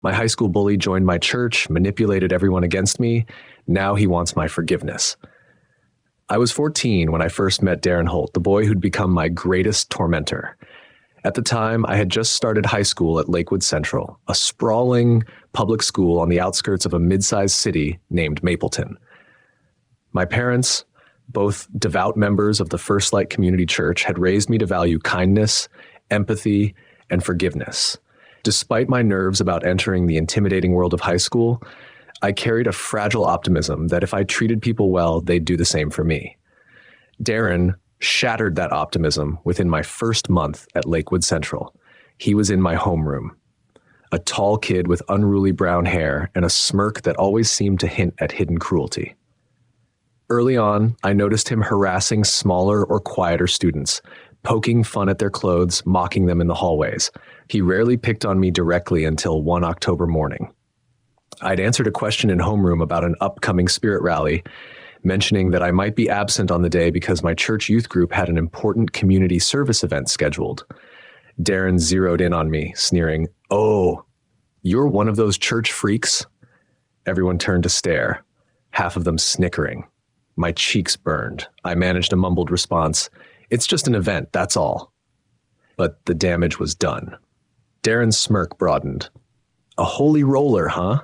My high school bully joined my church, manipulated everyone against me. Now he wants my forgiveness. I was 14 when I first met Darren Holt, the boy who'd become my greatest tormentor. At the time, I had just started high school at Lakewood Central, a sprawling public school on the outskirts of a mid-sized city named Mapleton. My parents, both devout members of the First Light Community Church, had raised me to value kindness, empathy, and forgiveness. Despite my nerves about entering the intimidating world of high school, I carried a fragile optimism that if I treated people well, they'd do the same for me. Darren shattered that optimism within my first month at Lakewood Central. He was in my homeroom, a tall kid with unruly brown hair and a smirk that always seemed to hint at hidden cruelty. Early on, I noticed him harassing smaller or quieter students, poking fun at their clothes, mocking them in the hallways. He rarely picked on me directly until one October morning. I'd answered a question in homeroom about an upcoming spirit rally, mentioning that I might be absent on the day because my church youth group had an important community service event scheduled. Darren zeroed in on me, sneering, "Oh, you're one of those church freaks?" Everyone turned to stare, half of them snickering. My cheeks burned. I managed a mumbled response, "It's just an event, that's all." But the damage was done. Darren's smirk broadened. "A holy roller, huh?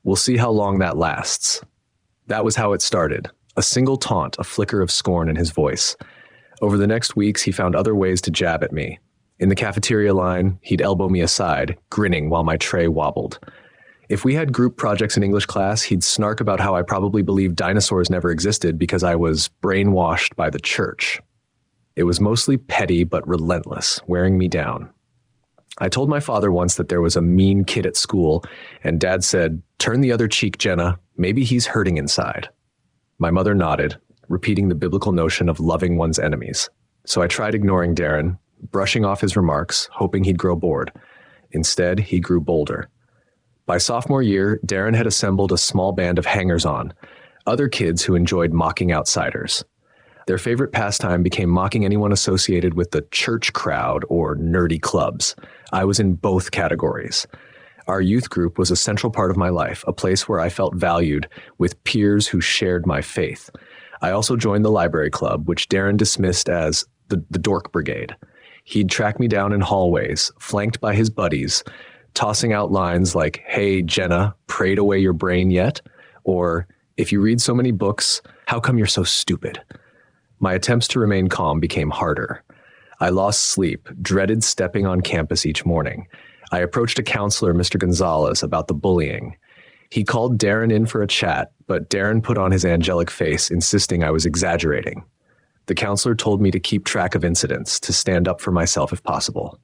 We'll see how long that lasts." That was how it started. A single taunt, a flicker of scorn in his voice. Over the next weeks, he found other ways to jab at me. In the cafeteria line, he'd elbow me aside, grinning while my tray wobbled. If we had group projects in English class, he'd snark about how I probably believed dinosaurs never existed because I was brainwashed by the church. It was mostly petty but relentless, wearing me down. I told my father once that there was a mean kid at school, and Dad said, "Turn the other cheek, Jenna. Maybe he's hurting inside." My mother nodded, repeating the biblical notion of loving one's enemies. So I tried ignoring Darren, brushing off his remarks, hoping he'd grow bored. Instead, he grew bolder. By sophomore year, Darren had assembled a small band of hangers-on, other kids who enjoyed mocking outsiders. Their favorite pastime became mocking anyone associated with the church crowd or nerdy clubs. I was in both categories. Our youth group was a central part of my life, a place where I felt valued with peers who shared my faith. I also joined the library club, which Darren dismissed as the dork brigade. He'd track me down in hallways, flanked by his buddies, tossing out lines like, "Hey, Jenna, prayed away your brain yet?" Or, "If you read so many books, how come you're so stupid?" My attempts to remain calm became harder. I lost sleep, dreaded stepping on campus each morning. I approached a counselor, Mr. Gonzalez, about the bullying. He called Darren in for a chat, but Darren put on his angelic face, insisting I was exaggerating. The counselor told me to keep track of incidents, to stand up for myself if possible.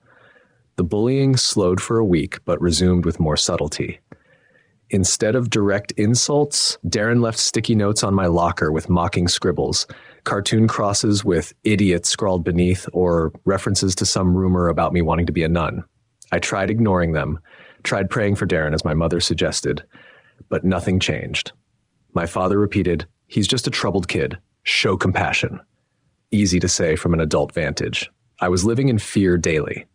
The bullying slowed for a week, but resumed with more subtlety. Instead of direct insults, Darren left sticky notes on my locker with mocking scribbles, cartoon crosses with "idiot" scrawled beneath, or references to some rumor about me wanting to be a nun. I tried ignoring them, tried praying for Darren as my mother suggested, but nothing changed. My father repeated, "He's just a troubled kid. Show compassion." Easy to say from an adult vantage. I was living in fear daily.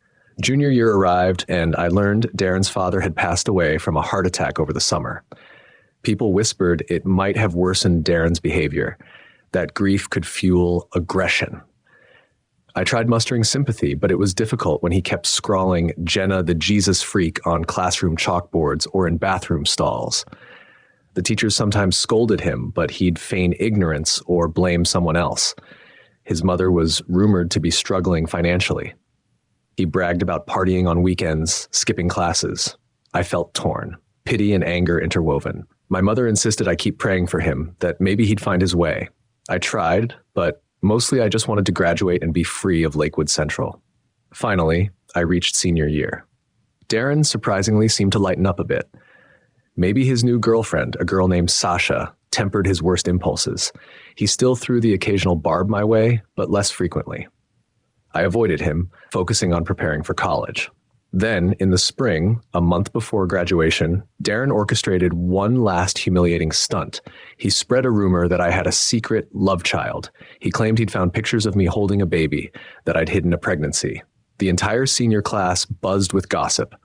Junior year arrived, and I learned Darren's father had passed away from a heart attack over the summer. People whispered it might have worsened Darren's behavior, that grief could fuel aggression. I tried mustering sympathy, but it was difficult when he kept scrawling "Jenna the Jesus freak" on classroom chalkboards or in bathroom stalls. The teachers sometimes scolded him, but he'd feign ignorance or blame someone else. His mother was rumored to be struggling financially. He bragged about partying on weekends, skipping classes. I felt torn, pity and anger interwoven. My mother insisted I keep praying for him, that maybe he'd find his way. I tried, but mostly I just wanted to graduate and be free of Lakewood Central. Finally, I reached senior year. Darren surprisingly seemed to lighten up a bit. Maybe his new girlfriend, a girl named Sasha, tempered his worst impulses. He still threw the occasional barb my way, but less frequently. I avoided him, focusing on preparing for college. Then, in the spring, a month before graduation, Darren orchestrated one last humiliating stunt. He spread a rumor that I had a secret love child. He claimed he'd found pictures of me holding a baby, that I'd hidden a pregnancy. The entire senior class buzzed with gossip.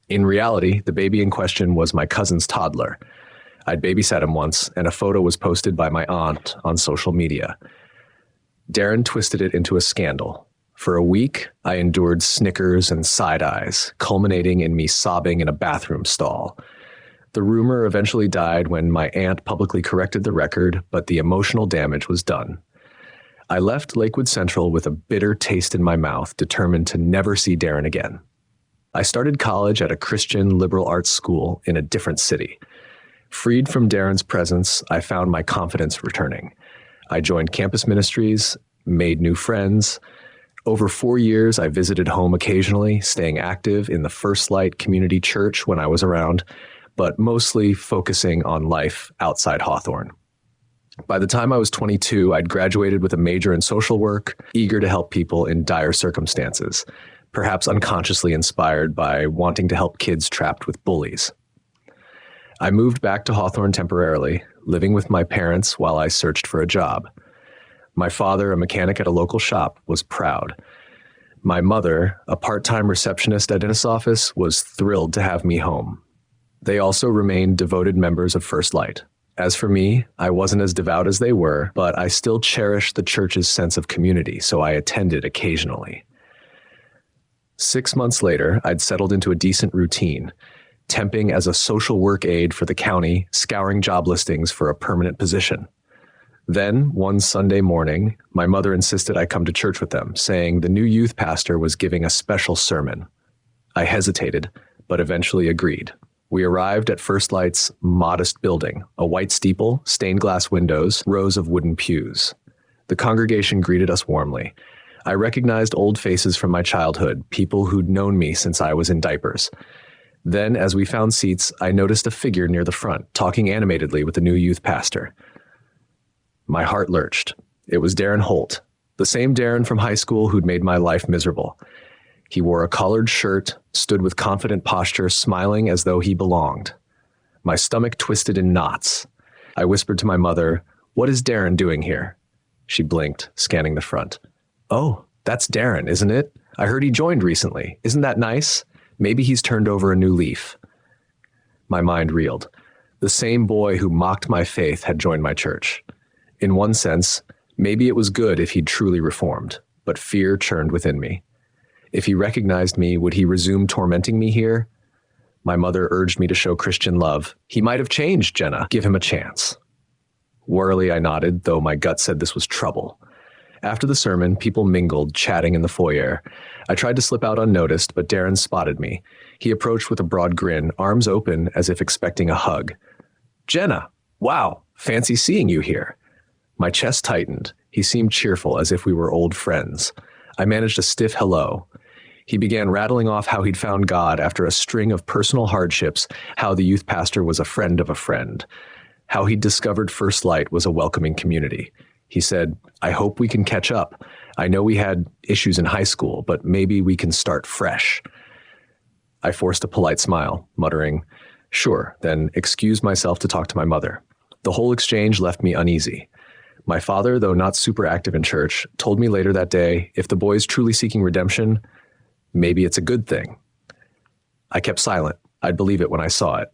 In reality, the baby in question was my cousin's toddler. I'd babysat him once, and a photo was posted by my aunt on social media. Darren twisted it into a scandal. For a week, I endured snickers and side eyes, culminating in me sobbing in a bathroom stall. The rumor eventually died when my aunt publicly corrected the record, but the emotional damage was done. I left Lakewood Central with a bitter taste in my mouth, determined to never see Darren again. I started college at a Christian liberal arts school in a different city. Freed from Darren's presence, I found my confidence returning. I joined campus ministries, made new friends. Over 4 years, I visited home occasionally, staying active in the First Light Community Church when I was around, but mostly focusing on life outside Hawthorne. By the time I was 22, I'd graduated with a major in social work, eager to help people in dire circumstances, perhaps unconsciously inspired by wanting to help kids trapped with bullies. I moved back to Hawthorne temporarily, living with my parents while I searched for a job. My father, a mechanic at a local shop, was proud. My mother, a part-time receptionist at a dentist's office, was thrilled to have me home. They also remained devoted members of First Light. As for me, I wasn't as devout as they were, but I still cherished the church's sense of community, so I attended occasionally. 6 months later, I'd settled into a decent routine, temping as a social work aide for the county, scouring job listings for a permanent position. Then, one Sunday morning, my mother insisted I come to church with them, saying the new youth pastor was giving a special sermon. I hesitated, but eventually agreed. We arrived at First Light's modest building, a white steeple, stained glass windows, rows of wooden pews. The congregation greeted us warmly. I recognized old faces from my childhood, people who'd known me since I was in diapers. Then, as we found seats, I noticed a figure near the front, talking animatedly with the new youth pastor. My heart lurched. It was Darren Holt, the same Darren from high school who'd made my life miserable. He wore a collared shirt, stood with confident posture, smiling as though he belonged. My stomach twisted in knots. I whispered to my mother, "What is Darren doing here?" She blinked, scanning the front. "Oh, that's Darren, isn't it? I heard he joined recently. Isn't that nice? Maybe he's turned over a new leaf." My mind reeled. The same boy who mocked my faith had joined my church. In one sense, maybe it was good if he'd truly reformed, but fear churned within me. If he recognized me, would he resume tormenting me here? My mother urged me to show Christian love. "He might have changed, Jenna. Give him a chance." Warily, I nodded, though my gut said this was trouble. After the sermon, people mingled, chatting in the foyer. I tried to slip out unnoticed, but Darren spotted me. He approached with a broad grin, arms open as if expecting a hug. "Jenna, wow, fancy seeing you here." My chest tightened. He seemed cheerful, as if we were old friends. I managed a stiff hello. He began rattling off how he'd found God after a string of personal hardships, how the youth pastor was a friend of a friend, how he'd discovered First Light was a welcoming community. He said, "I hope we can catch up. I know we had issues in high school, but maybe we can start fresh." I forced a polite smile, muttering, "Sure," then excused myself to talk to my mother. The whole exchange left me uneasy. My father, though not super active in church, told me later that day, if the boy's truly seeking redemption, maybe it's a good thing. I kept silent. I'd believe it when I saw it.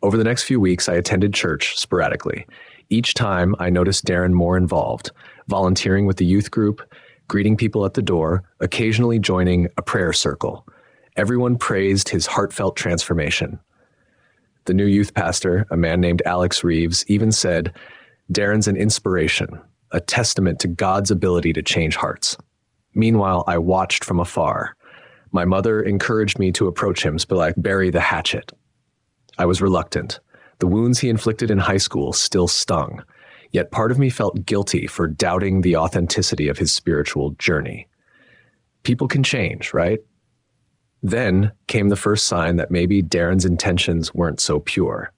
Over the next few weeks, I attended church sporadically. Each time, I noticed Darren more involved, volunteering with the youth group, greeting people at the door, occasionally joining a prayer circle. Everyone praised his heartfelt transformation. The new youth pastor, a man named Alex Reeves, even said, "Darren's an inspiration, a testament to God's ability to change hearts." Meanwhile, I watched from afar. My mother encouraged me to approach him, but I bury the hatchet. I was reluctant. The wounds he inflicted in high school still stung, yet part of me felt guilty for doubting the authenticity of his spiritual journey. People can change, right? Then came the first sign that maybe Darren's intentions weren't so pure.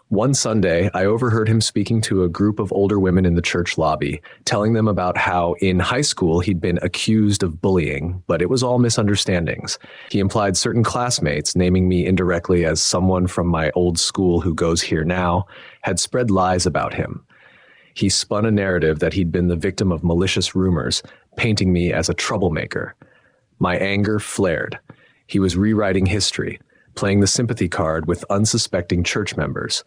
One Sunday, I overheard him speaking to a group of older women in the church lobby, telling them about how in high school he'd been accused of bullying, but it was all misunderstandings. He implied certain classmates, naming me indirectly as someone from my old school who goes here now, had spread lies about him. He spun a narrative that he'd been the victim of malicious rumors, painting me as a troublemaker. My anger flared. He was rewriting history, playing the sympathy card with unsuspecting church members.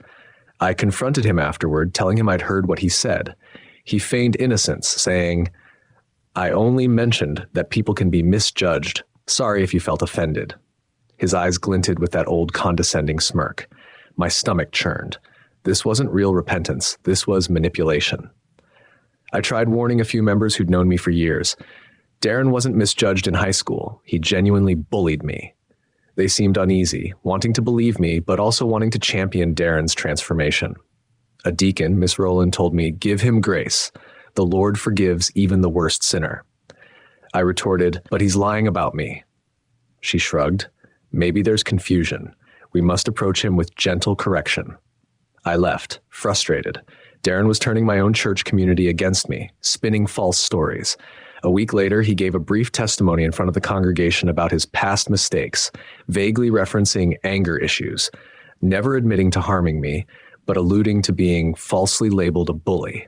I confronted him afterward, telling him I'd heard what he said. He feigned innocence, saying, "I only mentioned that people can be misjudged. Sorry if you felt offended." His eyes glinted with that old condescending smirk. My stomach churned. This wasn't real repentance. This was manipulation. I tried warning a few members who'd known me for years. Darren wasn't misjudged in high school. He genuinely bullied me. They seemed uneasy, wanting to believe me, but also wanting to champion Darren's transformation. A deacon, Miss Rowland, told me, "Give him grace. The Lord forgives even the worst sinner." I retorted, "But he's lying about me." She shrugged. "Maybe there's confusion. We must approach him with gentle correction." I left, frustrated. Darren was turning my own church community against me, spinning false stories. A week later, he gave a brief testimony in front of the congregation about his past mistakes, vaguely referencing anger issues, never admitting to harming me, but alluding to being falsely labeled a bully.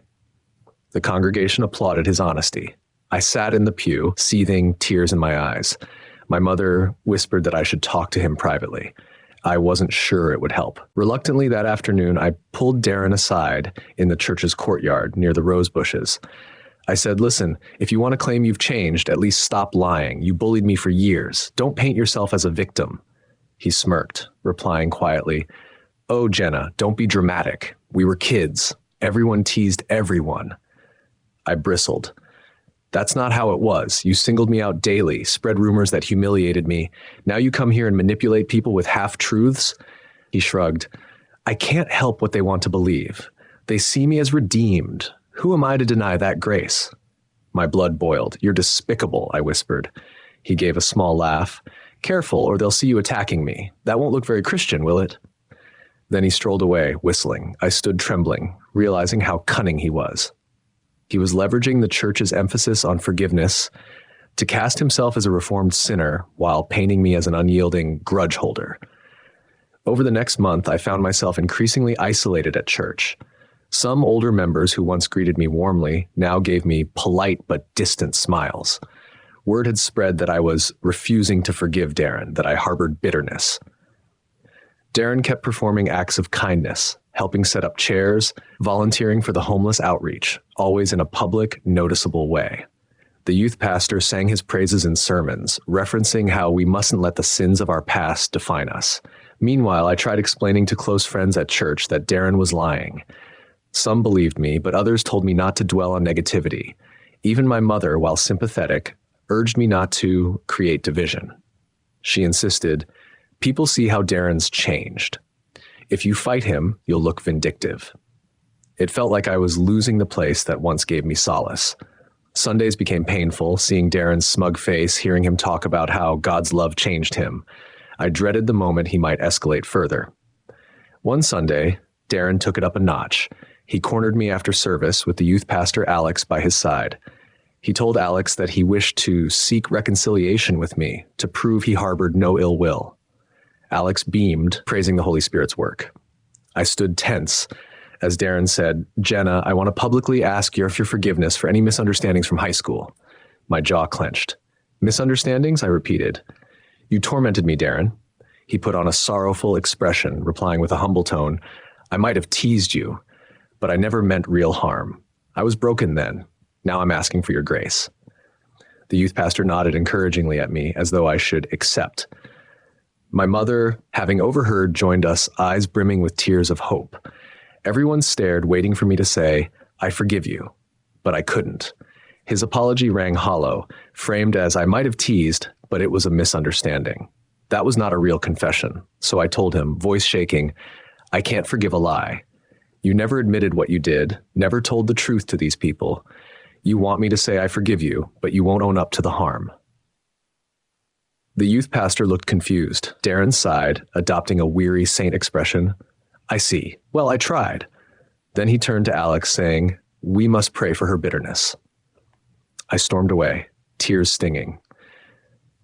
The congregation applauded his honesty. I sat in the pew, seething, tears in my eyes. My mother whispered that I should talk to him privately. I wasn't sure it would help. Reluctantly that afternoon, I pulled Darren aside in the church's courtyard near the rose bushes. I said, "Listen, if you want to claim you've changed, at least stop lying. You bullied me for years. Don't paint yourself as a victim." He smirked, replying quietly, "Oh, Jenna, don't be dramatic. We were kids. Everyone teased everyone." I bristled. "That's not how it was. You singled me out daily, spread rumors that humiliated me. Now you come here and manipulate people with half-truths?" He shrugged. "I can't help what they want to believe. They see me as redeemed. Who am I to deny that grace?" My blood boiled. "You're despicable," I whispered. He gave a small laugh. "Careful, or they'll see you attacking me. That won't look very Christian, will it?" Then he strolled away, whistling. I stood trembling, realizing how cunning he was. He was leveraging the church's emphasis on forgiveness to cast himself as a reformed sinner while painting me as an unyielding grudge holder. Over the next month, I found myself increasingly isolated at church. Some older members who once greeted me warmly now gave me polite but distant smiles. Word had spread that I was refusing to forgive Darren, that I harbored bitterness. Darren kept performing acts of kindness, helping set up chairs, volunteering for the homeless outreach, always in a public, noticeable way. The youth pastor sang his praises in sermons, referencing how we mustn't let the sins of our past define us. Meanwhile, I tried explaining to close friends at church that Darren was lying. Some believed me, but others told me not to dwell on negativity. Even my mother, while sympathetic, urged me not to create division. She insisted, "People see how Darren's changed. If you fight him, you'll look vindictive." It felt like I was losing the place that once gave me solace. Sundays became painful, seeing Darren's smug face, hearing him talk about how God's love changed him. I dreaded the moment he might escalate further. One Sunday, Darren took it up a notch. He cornered me after service with the youth pastor Alex by his side. He told Alex that he wished to seek reconciliation with me to prove he harbored no ill will. Alex beamed, praising the Holy Spirit's work. I stood tense as Darren said, "Jenna, I want to publicly ask you for forgiveness for any misunderstandings from high school." My jaw clenched. "Misunderstandings?" I repeated. "You tormented me, Darren." He put on a sorrowful expression, replying with a humble tone, "I might have teased you, but I never meant real harm. I was broken then. Now I'm asking for your grace." The youth pastor nodded encouragingly at me, as though I should accept. My mother, having overheard, joined us, eyes brimming with tears of hope. Everyone stared, waiting for me to say, "I forgive you," but I couldn't. His apology rang hollow, framed as I might have teased, but it was a misunderstanding. That was not a real confession, so I told him, voice shaking, "I can't forgive a lie. You never admitted what you did, never told the truth to these people. You want me to say I forgive you, but you won't own up to the harm." The youth pastor looked confused. Darren sighed, adopting a weary saint expression. "I see. Well, I tried." Then he turned to Alex, saying, "We must pray for her bitterness." I stormed away, tears stinging.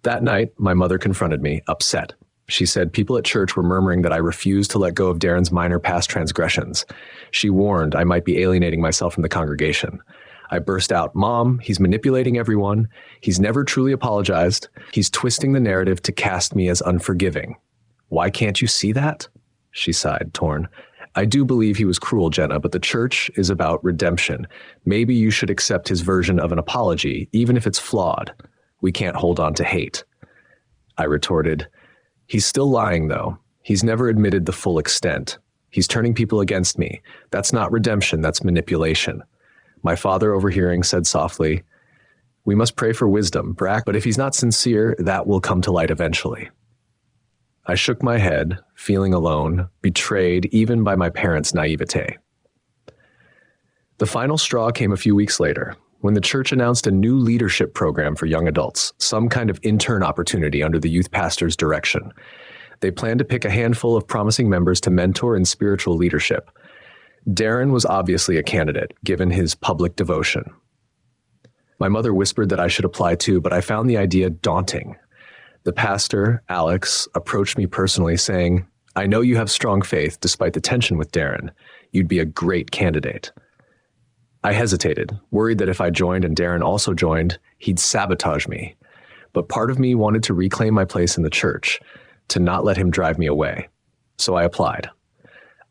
That night, my mother confronted me, upset. She said people at church were murmuring that I refused to let go of Darren's minor past transgressions. She warned I might be alienating myself from the congregation. I burst out, "Mom, he's manipulating everyone. He's never truly apologized. He's twisting the narrative to cast me as unforgiving." Why can't you see that? She sighed, torn. I do believe he was cruel, Jenna, but the church is about redemption. Maybe you should accept his version of an apology, even if it's flawed. We can't hold on to hate. I retorted, he's still lying, though. He's never admitted the full extent. He's turning people against me. That's not redemption, that's manipulation. My father, overhearing, said softly, we must pray for wisdom, Brack, but if he's not sincere, that will come to light eventually. I shook my head, feeling alone, betrayed even by my parents' naivete. The final straw came a few weeks later, when the church announced a new leadership program for young adults, some kind of intern opportunity under the youth pastor's direction. They planned to pick a handful of promising members to mentor in spiritual leadership. Darren was obviously a candidate, given his public devotion. My mother whispered that I should apply too, but I found the idea daunting. The pastor, Alex, approached me personally saying, I know you have strong faith despite the tension with Darren. You'd be a great candidate. I hesitated, worried that if I joined and Darren also joined, he'd sabotage me. But part of me wanted to reclaim my place in the church, to not let him drive me away. So I applied.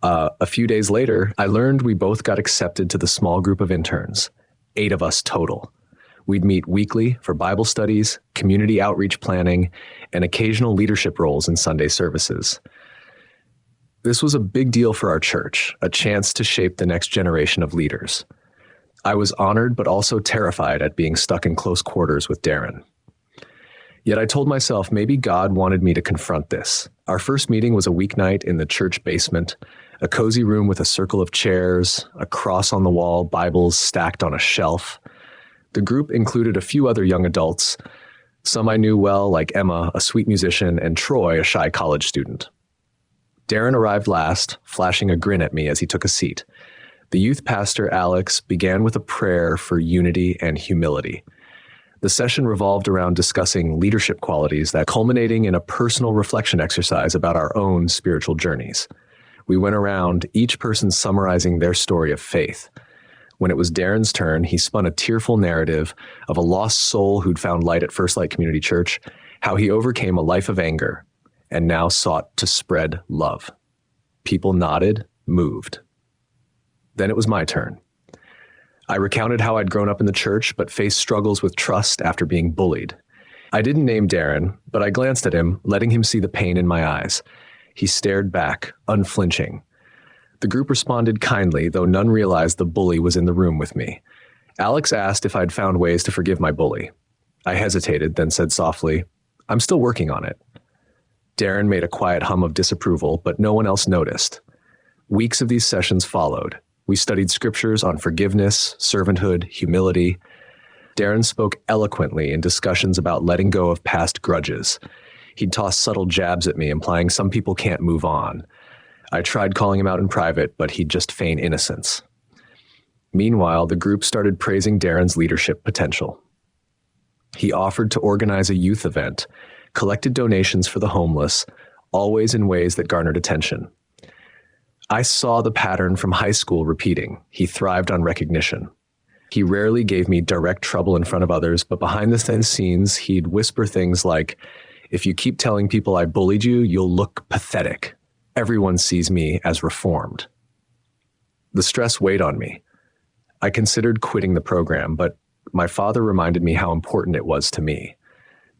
A few days later, I learned we both got accepted to the small group of interns, 8 of us total. We'd meet weekly for Bible studies, community outreach planning, and occasional leadership roles in Sunday services. This was a big deal for our church, a chance to shape the next generation of leaders. I was honored but also terrified at being stuck in close quarters with Darren. Yet I told myself maybe God wanted me to confront this. Our first meeting was a weeknight in the church basement, a cozy room with a circle of chairs, a cross on the wall, Bibles stacked on a shelf. The group included a few other young adults, some I knew well, like Emma, a sweet musician, and Troy, a shy college student. Darren arrived last, flashing a grin at me as he took a seat. The youth pastor, Alex, began with a prayer for unity and humility. The session revolved around discussing leadership qualities that culminating in a personal reflection exercise about our own spiritual journeys. We went around, each person summarizing their story of faith. When it was Darren's turn, he spun a tearful narrative of a lost soul who'd found light at First Light Community Church, how he overcame a life of anger and now sought to spread love. People nodded, moved. Then it was my turn. I recounted how I'd grown up in the church but faced struggles with trust after being bullied. I didn't name Darren, but I glanced at him, letting him see the pain in my eyes. He stared back, unflinching. The group responded kindly, though none realized the bully was in the room with me. Alex asked if I'd found ways to forgive my bully. I hesitated, then said softly, I'm still working on it. Darren made a quiet hum of disapproval, but no one else noticed. Weeks of these sessions followed. We studied scriptures on forgiveness, servanthood, humility. Darren spoke eloquently in discussions about letting go of past grudges. He'd toss subtle jabs at me, implying some people can't move on. I tried calling him out in private, but he'd just feign innocence. Meanwhile, the group started praising Darren's leadership potential. He offered to organize a youth event, collected donations for the homeless, always in ways that garnered attention. I saw the pattern from high school repeating. He thrived on recognition. He rarely gave me direct trouble in front of others, but behind the scenes, he'd whisper things like, if you keep telling people I bullied you, you'll look pathetic. Everyone sees me as reformed. The stress weighed on me. I considered quitting the program, but my father reminded me how important it was to me.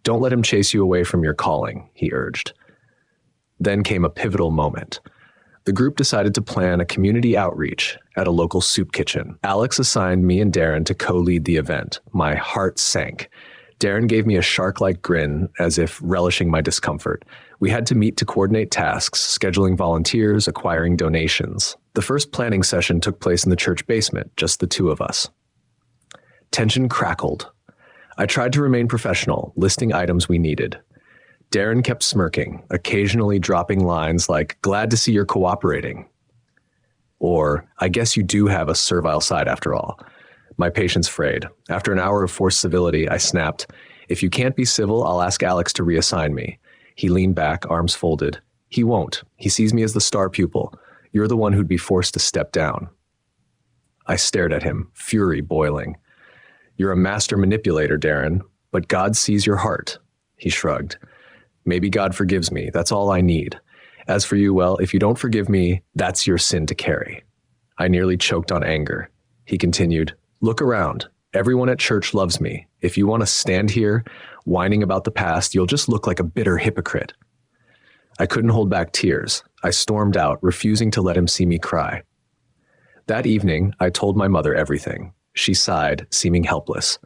Don't let him chase you away from your calling, he urged. Then came a pivotal moment. The group decided to plan a community outreach at a local soup kitchen. Alex assigned me and Darren to co-lead the event. My heart sank. Darren gave me a shark-like grin, as if relishing my discomfort. We had to meet to coordinate tasks, scheduling volunteers, acquiring donations. The first planning session took place in the church basement, just the 2 of us. Tension crackled. I tried to remain professional, listing items we needed. Darren kept smirking, occasionally dropping lines like, glad to see you're cooperating. Or, I guess you do have a servile side after all. My patience frayed. After an hour of forced civility, I snapped, if you can't be civil, I'll ask Alex to reassign me. He leaned back, arms folded. He won't. He sees me as the star pupil. You're the one who'd be forced to step down. I stared at him, fury boiling. You're a master manipulator, Darren, but God sees your heart. He shrugged. Maybe God forgives me. That's all I need. As for you, well, if you don't forgive me, that's your sin to carry. I nearly choked on anger. He continued, look around. Everyone at church loves me. If you want to stand here whining about the past, you'll just look like a bitter hypocrite. I couldn't hold back tears. I stormed out, refusing to let him see me cry. That evening, I told my mother everything. She sighed, seeming helpless.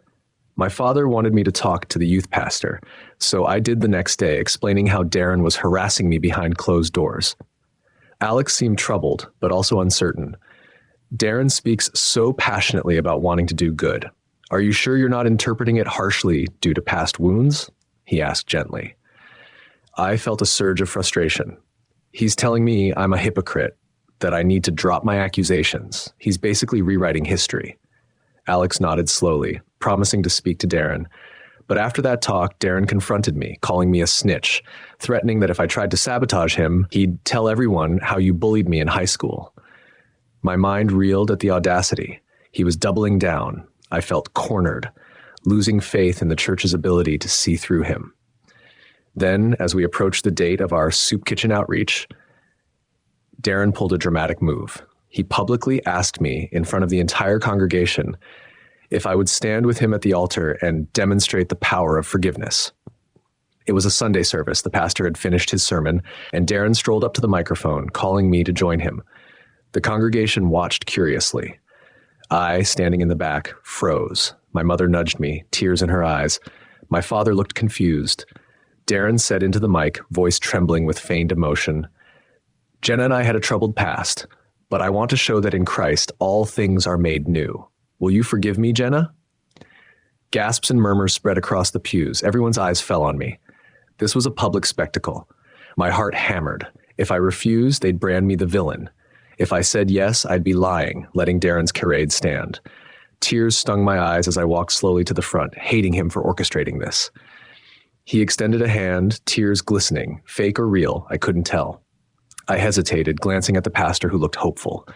My father wanted me to talk to the youth pastor, so I did the next day, explaining how Darren was harassing me behind closed doors. Alex seemed troubled, but also uncertain. Darren speaks so passionately about wanting to do good. Are you sure you're not interpreting it harshly due to past wounds? He asked gently. I felt a surge of frustration. He's telling me I'm a hypocrite, that I need to drop my accusations. He's basically rewriting history. Alex nodded slowly, promising to speak to Darren. But after that talk, Darren confronted me, calling me a snitch, threatening that if I tried to sabotage him, he'd tell everyone how you bullied me in high school. My mind reeled at the audacity. He was doubling down. I felt cornered, losing faith in the church's ability to see through him. Then, as we approached the date of our soup kitchen outreach, Darren pulled a dramatic move. He publicly asked me in front of the entire congregation if I would stand with him at the altar and demonstrate the power of forgiveness. It was a Sunday service. The pastor had finished his sermon, and Darren strolled up to the microphone, calling me to join him. The congregation watched curiously. I, standing in the back, froze. My mother nudged me, tears in her eyes. My father looked confused. Darren said into the mic, voice trembling with feigned emotion, Jenna and I had a troubled past, but I want to show that in Christ all things are made new. Will you forgive me, Jenna? Gasps and murmurs spread across the pews. Everyone's eyes fell on me. This was a public spectacle. My heart hammered. If I refused, they'd brand me the villain. If I said yes, I'd be lying, letting Darren's charade stand. Tears stung my eyes as I walked slowly to the front, hating him for orchestrating this. He extended a hand, tears glistening, fake or real, I couldn't tell. I hesitated, glancing at the pastor who looked hopeful.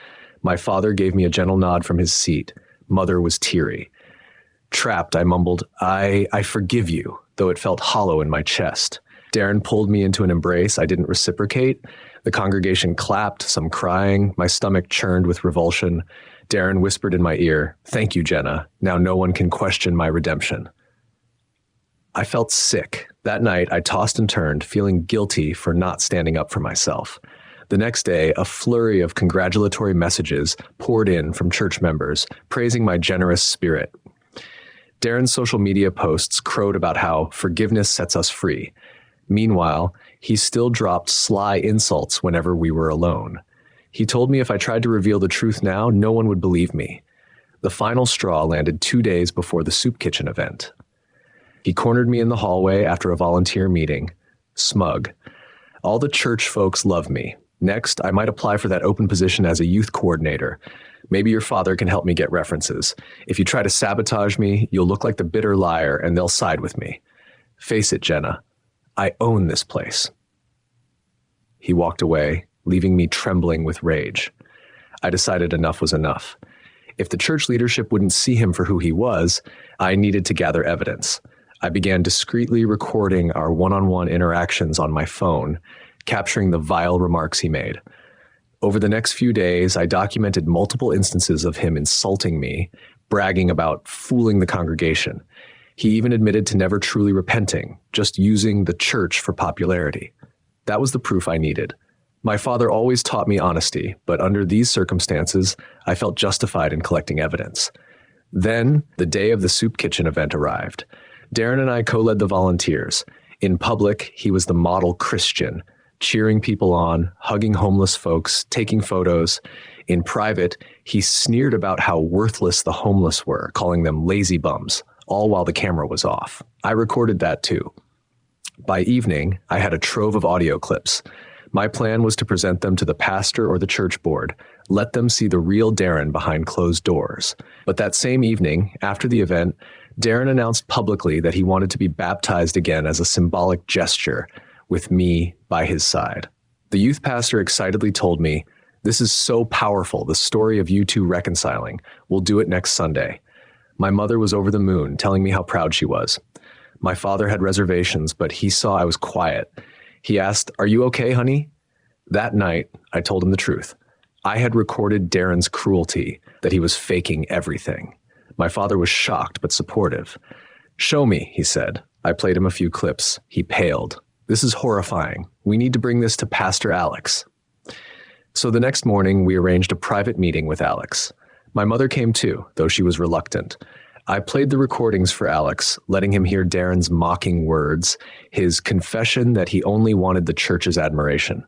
My father gave me a gentle nod from his seat. Mother was teary. Trapped, I mumbled, I forgive you, though it felt hollow in my chest. Darren pulled me into an embrace. I didn't reciprocate. The congregation clapped, some crying. My stomach churned with revulsion. Darren whispered in my ear, thank you, Jenna. Now no one can question my redemption. I felt sick. That night, I tossed and turned, feeling guilty for not standing up for myself. The next day, a flurry of congratulatory messages poured in from church members, praising my generous spirit. Darren's social media posts crowed about how forgiveness sets us free. Meanwhile, he still dropped sly insults whenever we were alone. He told me if I tried to reveal the truth now, no one would believe me. The final straw landed 2 days before the soup kitchen event. He cornered me in the hallway after a volunteer meeting. Smug. All the church folks love me. Next, I might apply for that open position as a youth coordinator. Maybe your father can help me get references. If you try to sabotage me, you'll look like the bitter liar and they'll side with me. Face it, Jenna. I own this place. He walked away, leaving me trembling with rage. I decided enough was enough. If the church leadership wouldn't see him for who he was, I needed to gather evidence. I began discreetly recording our one-on-one interactions on my phone, capturing the vile remarks he made. Over the next few days, I documented multiple instances of him insulting me, bragging about fooling the congregation. He even admitted to never truly repenting, just using the church for popularity. That was the proof I needed. My father always taught me honesty, but under these circumstances, I felt justified in collecting evidence. Then, the day of the soup kitchen event arrived. Darren and I co-led the volunteers. In public, he was the model Christian, cheering people on, hugging homeless folks, taking photos. In private, he sneered about how worthless the homeless were, calling them lazy bums, all while the camera was off. I recorded that too. By evening, I had a trove of audio clips. My plan was to present them to the pastor or the church board, let them see the real Darren behind closed doors. But that same evening, after the event, Darren announced publicly that he wanted to be baptized again as a symbolic gesture, with me by his side. The youth pastor excitedly told me, "This is so powerful, the story of you two reconciling. We'll do it next Sunday." My mother was over the moon, telling me how proud she was. My father had reservations, but he saw I was quiet. He asked, "Are you okay, honey?" That night, I told him the truth. I had recorded Darren's cruelty, that he was faking everything. My father was shocked but supportive. "Show me," he said. I played him a few clips. He paled. "This is horrifying. We need to bring this to Pastor Alex." So the next morning, we arranged a private meeting with Alex. My mother came too, though she was reluctant. I played the recordings for Alex, letting him hear Darren's mocking words, his confession that he only wanted the church's admiration.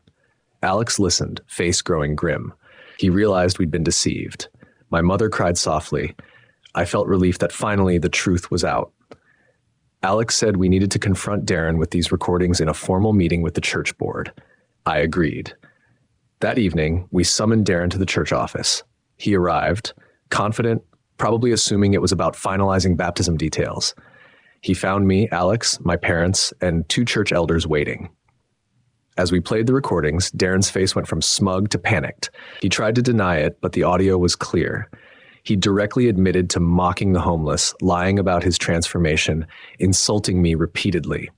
Alex listened, face growing grim. He realized we'd been deceived. My mother cried softly. I felt relief that finally the truth was out. Alex said we needed to confront Darren with these recordings in a formal meeting with the church board. I agreed. That evening, we summoned Darren to the church office. He arrived, confident, probably assuming it was about finalizing baptism details. He found me, Alex, my parents, and 2 church elders waiting. As we played the recordings, Darren's face went from smug to panicked. He tried to deny it, but the audio was clear. He directly admitted to mocking the homeless, lying about his transformation, insulting me repeatedly.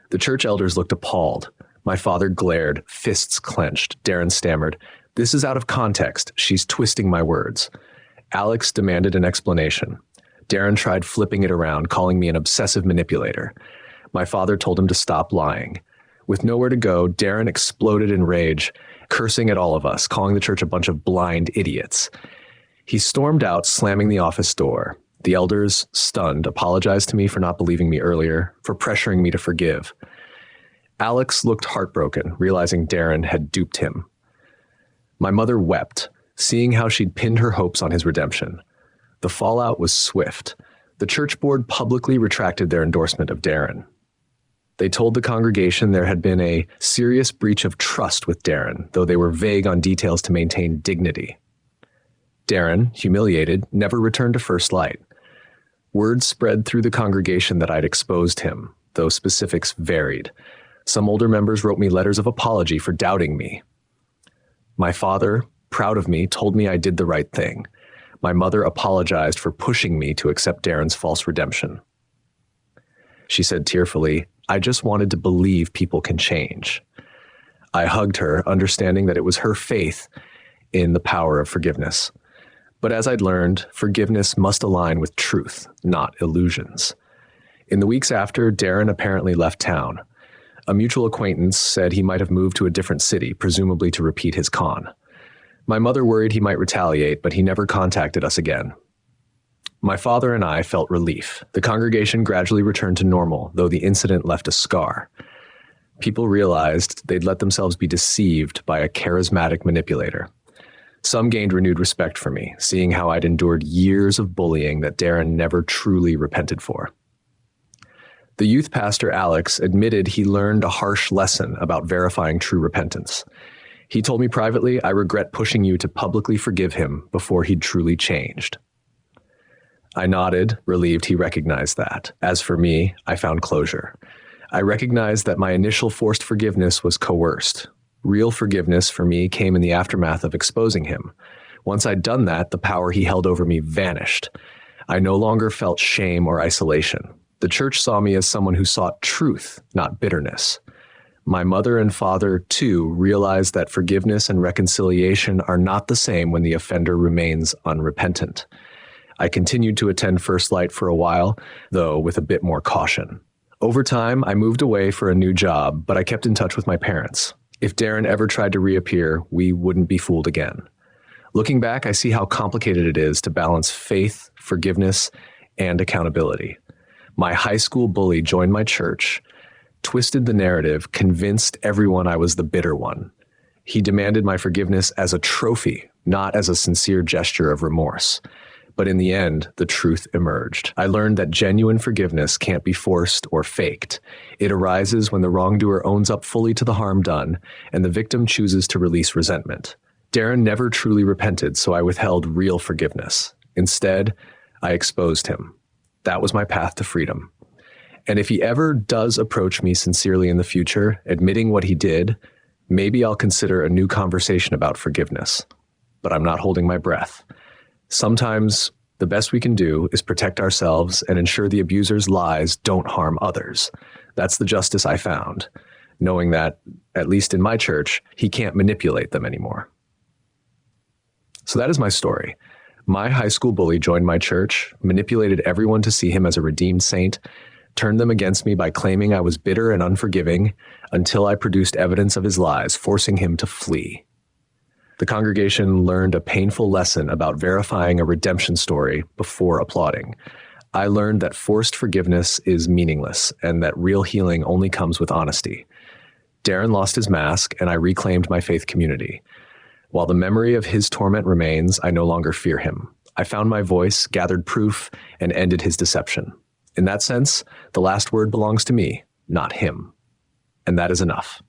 The church elders looked appalled. My father glared, fists clenched. Darren stammered, "This is out of context. She's twisting my words." Alex demanded an explanation. Darren tried flipping it around, calling me an obsessive manipulator. My father told him to stop lying. With nowhere to go, Darren exploded in rage, cursing at all of us, calling the church a bunch of blind idiots. He stormed out, slamming the office door. The elders, stunned, apologized to me for not believing me earlier, for pressuring me to forgive. Alex looked heartbroken, realizing Darren had duped him. My mother wept, seeing how she'd pinned her hopes on his redemption. The fallout was swift. The church board publicly retracted their endorsement of Darren. They told the congregation there had been a serious breach of trust with Darren, though they were vague on details to maintain dignity. Darren, humiliated, never returned to First Light. Word spread through the congregation that I'd exposed him, though specifics varied. Some older members wrote me letters of apology for doubting me. My father, proud of me, told me I did the right thing. My mother apologized for pushing me to accept Darren's false redemption. She said tearfully, "I just wanted to believe people can change." I hugged her, understanding that it was her faith in the power of forgiveness. But as I'd learned, forgiveness must align with truth, not illusions. In the weeks after, Darren apparently left town. A mutual acquaintance said he might have moved to a different city, presumably to repeat his con. My mother worried he might retaliate, but he never contacted us again. My father and I felt relief. The congregation gradually returned to normal, though the incident left a scar. People realized they'd let themselves be deceived by a charismatic manipulator. Some gained renewed respect for me, seeing how I'd endured years of bullying that Darren never truly repented for. The youth pastor, Alex, admitted he learned a harsh lesson about verifying true repentance. He told me privately, "I regret pushing you to publicly forgive him before he'd truly changed." I nodded, relieved he recognized that. As for me, I found closure. I recognized that my initial forced forgiveness was coerced. Real forgiveness for me came in the aftermath of exposing him. Once I'd done that, the power he held over me vanished. I no longer felt shame or isolation. The church saw me as someone who sought truth, not bitterness. My mother and father, too, realized that forgiveness and reconciliation are not the same when the offender remains unrepentant. I continued to attend First Light for a while, though with a bit more caution. Over time, I moved away for a new job, but I kept in touch with my parents. If Darren ever tried to reappear, we wouldn't be fooled again. Looking back, I see how complicated it is to balance faith, forgiveness, and accountability. My high school bully joined my church, twisted the narrative, convinced everyone I was the bitter one. He demanded my forgiveness as a trophy, not as a sincere gesture of remorse. But in the end, the truth emerged. I learned that genuine forgiveness can't be forced or faked. It arises when the wrongdoer owns up fully to the harm done, and the victim chooses to release resentment. Darren never truly repented, so I withheld real forgiveness. Instead, I exposed him. That was my path to freedom. And if he ever does approach me sincerely in the future, admitting what he did, maybe I'll consider a new conversation about forgiveness. But I'm not holding my breath. Sometimes The best we can do is protect ourselves and ensure the abuser's lies don't harm others. That's the justice I found, knowing that, at least in my church, he can't manipulate them anymore. So that is my story. My high school bully joined my church, manipulated everyone to see him as a redeemed saint, turned them against me by claiming I was bitter and unforgiving until I produced evidence of his lies, forcing him to flee. The congregation learned a painful lesson about verifying a redemption story before applauding. I learned that forced forgiveness is meaningless and that real healing only comes with honesty. Darren lost his mask, and I reclaimed my faith community. While the memory of his torment remains, I no longer fear him. I found my voice, gathered proof, and ended his deception. In that sense, the last word belongs to me, not him. And that is enough.